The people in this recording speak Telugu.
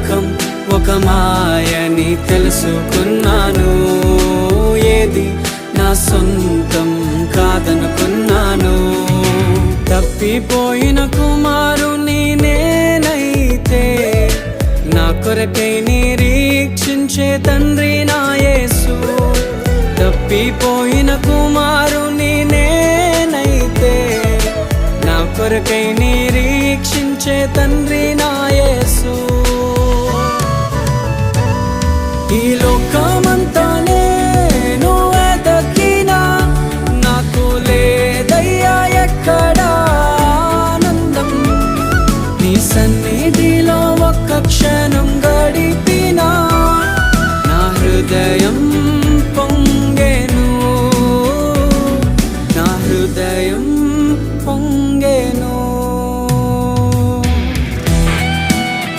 లోకం ఒక మాయని తెలుసుకున్నాను. ఏది నా సొంతం కాదనుకున్నాను. తప్పిపోయిన కుమారుని నేనైతే నా కొరకై నిరీక్షించే తండ్రి నా యేసు. తప్పిపోయిన కుమారుని నేనైతే నా కొరకై నిరీక్షించే తండ్రి నా యేసు. ఈ లోకమంతా నేను వెతకినా నాకు లేదయ్యా ఎక్కడా ఆనందం. నీ సన్నిధిలో ఒక్క క్షణం గడిపినా నా హృదయ